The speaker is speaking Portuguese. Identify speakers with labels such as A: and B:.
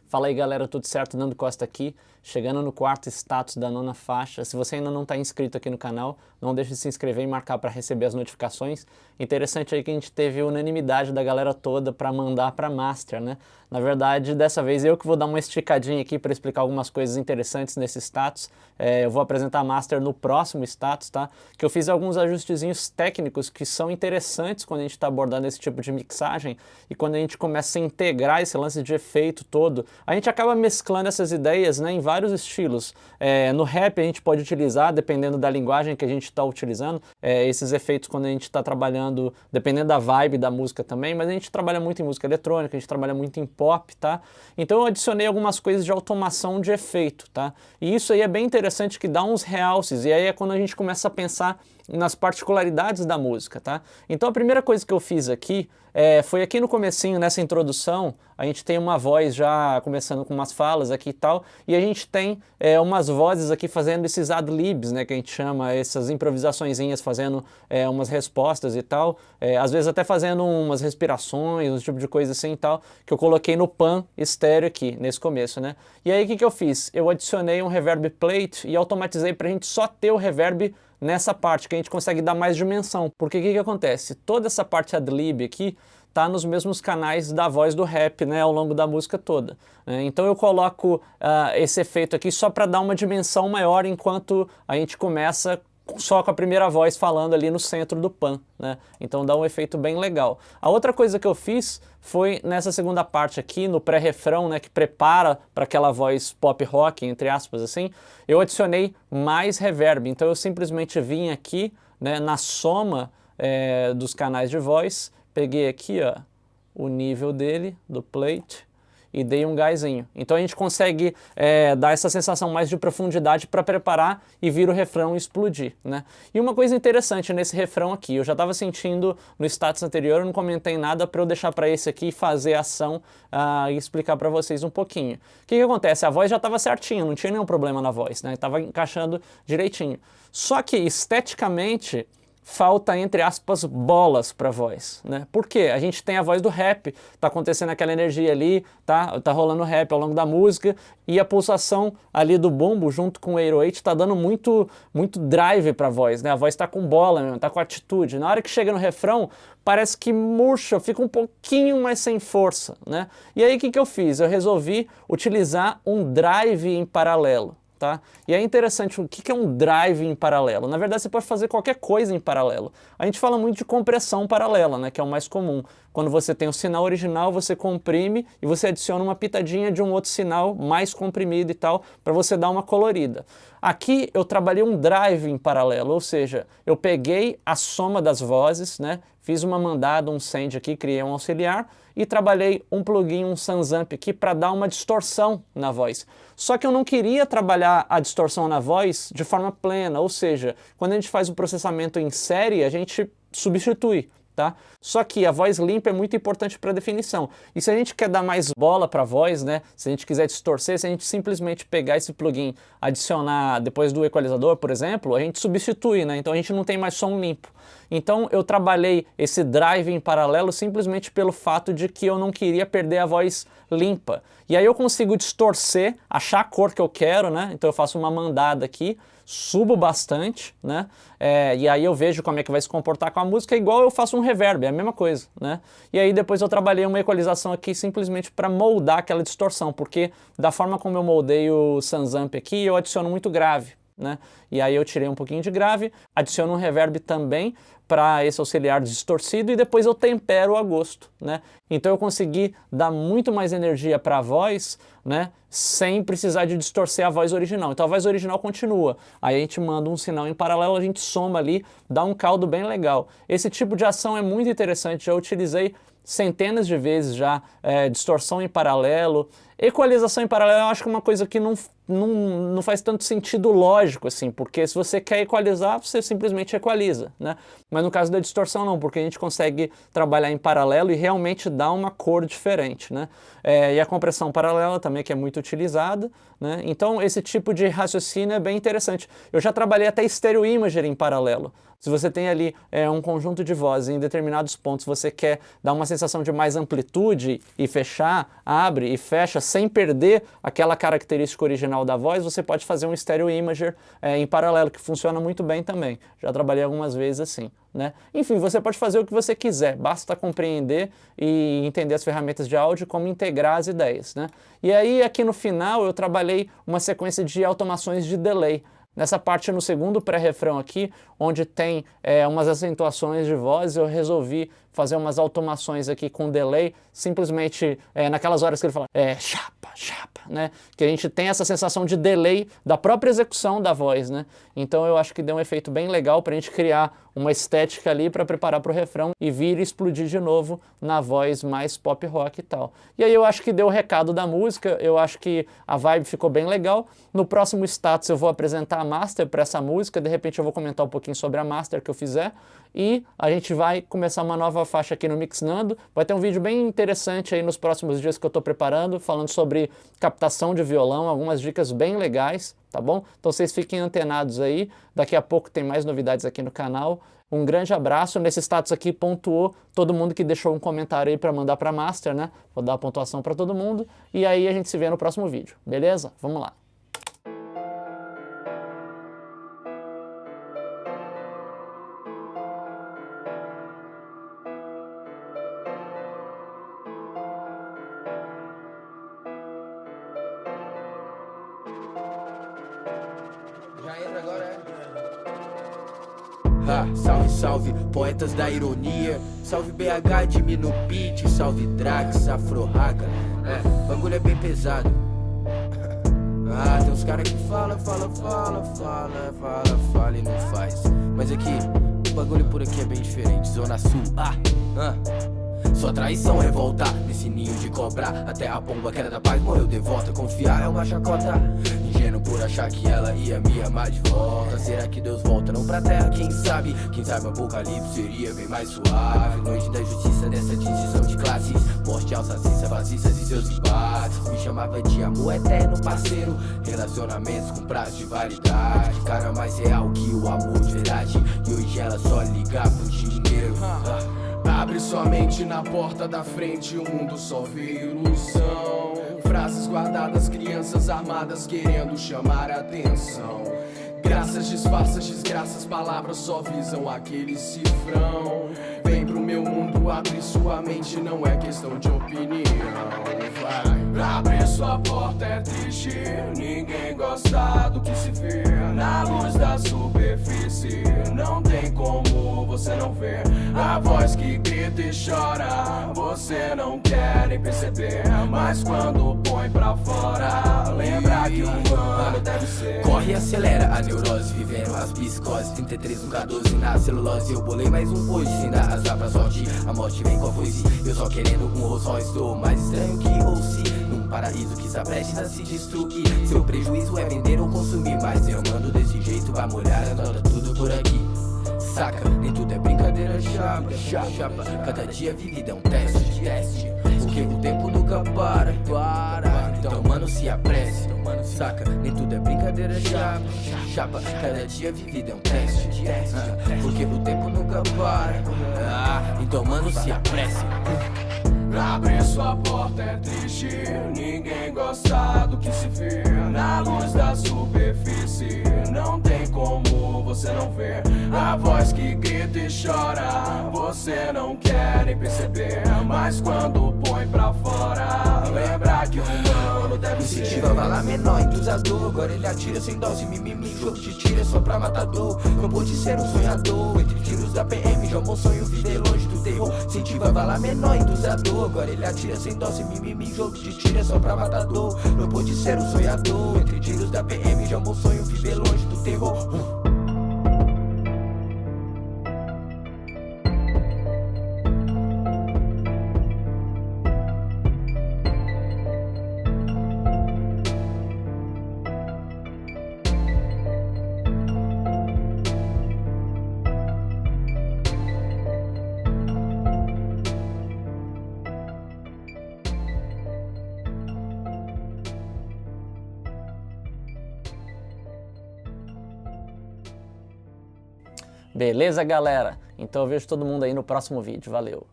A: Fala aí galera, tudo certo? Nando Costa aqui, chegando no quarto status da 9ª faixa. Se você ainda não está inscrito aqui no canal, não deixe de se inscrever e marcar para receber as notificações. Interessante aí que a gente teve unanimidade da galera toda para mandar para Master, né? Na verdade, dessa vez eu que vou dar uma esticadinha aqui para explicar algumas coisas interessantes nesse status. Eu vou apresentar a Master no próximo status, tá? Que eu fiz alguns ajustezinhos técnicos que são interessantes quando a gente está abordando esse tipo de mixagem e quando a gente começa a integrar esse lance de efeito todo. A gente acaba mesclando essas ideias, né, em vários estilos. No rap a gente pode utilizar, dependendo da linguagem que a gente está utilizando, esses efeitos quando a gente está trabalhando, dependendo da vibe da música também, mas a gente trabalha muito em música eletrônica, a gente trabalha muito em pop, tá? Então eu adicionei algumas coisas de automação de efeito, tá? E isso aí é bem interessante, que dá uns realces, e aí é quando a gente começa a pensar nas particularidades da música, tá? Então a primeira coisa que eu fiz aqui foi aqui no comecinho, nessa introdução, a gente tem uma voz já começando com umas falas aqui e tal, e a gente tem umas vozes aqui fazendo esses ad-libs, né, que a gente chama, essas improvisaçõezinhas, fazendo umas respostas e tal, às vezes até fazendo umas respirações, um tipo de coisa assim e tal, que eu coloquei no pan estéreo aqui, nesse começo, né? E aí o que eu fiz? Eu adicionei um reverb plate e automatizei pra gente só ter o reverb nessa parte, que a gente consegue dar mais dimensão. Porque o que acontece? Toda essa parte ad-lib aqui tá nos mesmos canais da voz do rap, né, ao longo da música toda. Então eu coloco esse efeito aqui só para dar uma dimensão maior enquanto a gente começa só com a primeira voz falando ali no centro do pan, né? Então dá um efeito bem legal. A outra coisa que eu fiz foi nessa segunda parte aqui, no pré-refrão, né, que prepara para aquela voz pop rock, entre aspas, assim, eu adicionei mais reverb. Então eu simplesmente vim aqui, né, na soma dos canais de voz, peguei aqui, ó, o nível dele, do plate, e dei um gásinho. Então a gente consegue dar essa sensação mais de profundidade para preparar e vir o refrão explodir, né? E uma coisa interessante nesse refrão aqui, eu já estava sentindo no status anterior, eu não comentei nada para eu deixar para esse aqui e fazer a ação e explicar para vocês um pouquinho. O que acontece? A voz já estava certinha, não tinha nenhum problema na voz, né? Estava encaixando direitinho. Só que esteticamente falta, entre aspas, bolas para a voz, né? Por quê? A gente tem a voz do rap, tá acontecendo aquela energia ali, tá rolando rap ao longo da música, e a pulsação ali do bumbo junto com o 808 tá dando muito drive para a voz, né? A voz tá com bola mesmo, tá com atitude. Na hora que chega no refrão, parece que murcha, fica um pouquinho mais sem força, né? E aí o que eu fiz? Eu resolvi utilizar um drive em paralelo. Tá? E é interessante, o que é um drive em paralelo? Na verdade, você pode fazer qualquer coisa em paralelo. A gente fala muito de compressão paralela, né, que é o mais comum. Quando você tem o sinal original, você comprime e você adiciona uma pitadinha de um outro sinal mais comprimido e tal, para você dar uma colorida. Aqui eu trabalhei um drive em paralelo, ou seja, eu peguei a soma das vozes, né, fiz uma mandada, um send aqui, criei um auxiliar e trabalhei um plugin, um Sansamp aqui para dar uma distorção na voz. Só que eu não queria trabalhar a distorção na voz de forma plena, ou seja, quando a gente faz o processamento em série, a gente substitui. Tá? Só que a voz limpa é muito importante para definição. E se a gente quer dar mais bola para a voz, né? Se a gente quiser distorcer, se a gente simplesmente pegar esse plugin, adicionar depois do equalizador, por exemplo, a gente substitui, né? Então a gente não tem mais som limpo. Então eu trabalhei esse drive em paralelo simplesmente pelo fato de que eu não queria perder a voz limpa. E aí eu consigo distorcer, achar a cor que eu quero, né? Então eu faço uma mandada aqui, subo bastante, né? E aí eu vejo como é que vai se comportar com a música, igual eu faço um reverb, é a mesma coisa, né? E aí depois eu trabalhei uma equalização aqui simplesmente para moldar aquela distorção, porque da forma como eu moldei o Sansamp aqui, eu adiciono muito grave, né? E aí eu tirei um pouquinho de grave, adiciono um reverb também para esse auxiliar distorcido e depois eu tempero a gosto, né? Então eu consegui dar muito mais energia para a voz, né, sem precisar de distorcer a voz original. Então a voz original continua, aí a gente manda um sinal em paralelo, a gente soma ali, dá um caldo bem legal. Esse tipo de ação é muito interessante, já utilizei centenas de vezes já, distorção em paralelo. Equalização em paralelo eu acho que é uma coisa que não faz tanto sentido lógico, assim, porque se você quer equalizar, você simplesmente equaliza, né? Mas no caso da distorção não, porque a gente consegue trabalhar em paralelo e realmente dar uma cor diferente, né? E a compressão paralela também, que é muito utilizada, né? Então esse tipo de raciocínio é bem interessante. Eu já trabalhei até stereo imager em paralelo, Se você tem ali um conjunto de vozes em determinados pontos, você quer dar uma sensação de mais amplitude e fechar, abre e fecha sem perder aquela característica original da voz, você pode fazer um stereo imager em paralelo, que funciona muito bem também. Já trabalhei algumas vezes assim, né? Enfim, você pode fazer o que você quiser, basta compreender e entender as ferramentas de áudio, como integrar as ideias, né? E aí, aqui no final, eu trabalhei uma sequência de automações de delay. Nessa parte, no segundo pré-refrão aqui, onde tem umas acentuações de voz, eu resolvi fazer umas automações aqui com delay, simplesmente naquelas horas que ele fala chapa, chapa, né? Que a gente tem essa sensação de delay da própria execução da voz, né? Então eu acho que deu um efeito bem legal para a gente criar uma estética ali para preparar para o refrão e vir explodir de novo na voz mais pop rock e tal. E aí eu acho que deu o recado da música, eu acho que a vibe ficou bem legal. No próximo status eu vou apresentar a master para essa música, de repente eu vou comentar um pouquinho sobre a master que eu fizer e a gente vai começar uma nova faixa aqui no Mixnando. Vai ter um vídeo bem interessante aí nos próximos dias que eu estou preparando, falando sobre captação de violão, algumas dicas bem legais, tá bom? Então vocês fiquem antenados aí, daqui a pouco tem mais novidades aqui no canal. Um grande abraço. Nesse status aqui pontuou todo mundo que deixou um comentário aí para mandar para master, né? Vou dar a pontuação para todo mundo e aí a gente se vê no próximo vídeo, beleza? Vamos lá.
B: Já entra agora, salve, salve, poetas da ironia. Salve BH, Jimmy no beat. Salve Drax, Afro-Raga. Bagulho é bem pesado. Tem uns caras que fala e não faz. Mas aqui, o bagulho por aqui é bem diferente. Zona Sul, só traição, revolta, nesse ninho de cobra. Até a pomba que era da paz morreu devota. Confiar é uma chacota, ingênuo por achar que ela ia me amar de volta. Será que Deus volta não pra terra? Quem sabe o apocalipse seria bem mais suave. Noite da justiça dessa divisão de classes, morte aos racistas, fascistas e seus embates. Me chamava de amor eterno, parceiro, relacionamentos com prazo de validade. Cara mais real que o amor de verdade, e hoje ela só liga pro dinheiro.
C: Abre sua mente na porta da frente, o mundo só vê ilusão. Frases guardadas, crianças armadas querendo chamar a atenção. Graças, disfarças, desgraças, palavras só visam aquele cifrão. Vem pro meu mundo, abre sua mente, não é questão de opinião. Vai, abre sua porta, é triste, ninguém gosta do que se vê na luz da superfície. Não tem como você não ver a voz que grita e chora. Você não quer nem perceber, mas quando põe pra fora, lembra que um humano deve ser.
B: Corre e acelera a neurose, vivendo as psicoses. 33 no K12 na celulose. Eu bolei mais um hoje, sem dar azar pra sorte. A morte vem com a foice, eu só querendo um Rolls Royce. Estou mais estranho que Roussi, num paraíso que está prestes a se destruir. Seu prejuízo é vender ou consumir, mas eu mando desse jeito, vai molhar a nota tudo por aqui. Saca, nem tudo é brincadeira, chapa. Cada dia vivida é um teste. Porque o tempo nunca para. Então mano, se apresse. Saca, nem tudo é brincadeira, chapa. Cada dia vivida é um teste. Porque o tempo nunca para. Então mano, se apresse.
C: Abre sua porta, é triste, ninguém gosta do que se vê na luz da superfície. Não tem como você não ver a voz que grita e chora. Você não quer nem perceber, mas quando põe pra fora, lembra que um humano deve ser.
B: Incentiva bala menor, induzador. Agora ele atira sem dose, mimimi. Jogo de tiro é só pra matador. Não pode ser um sonhador. Entre tiros da PM, já um sonho, viver longe do terror. Incentiva bala menor, induzador. Agora ele atira sem dose, mimimi. Jogo de tiro é só pra matador. Não pode ser um sonhador. Entre tiros da PM, já um sonho, viver longe do terror.
A: Beleza, galera? Então eu vejo todo mundo aí no próximo vídeo. Valeu!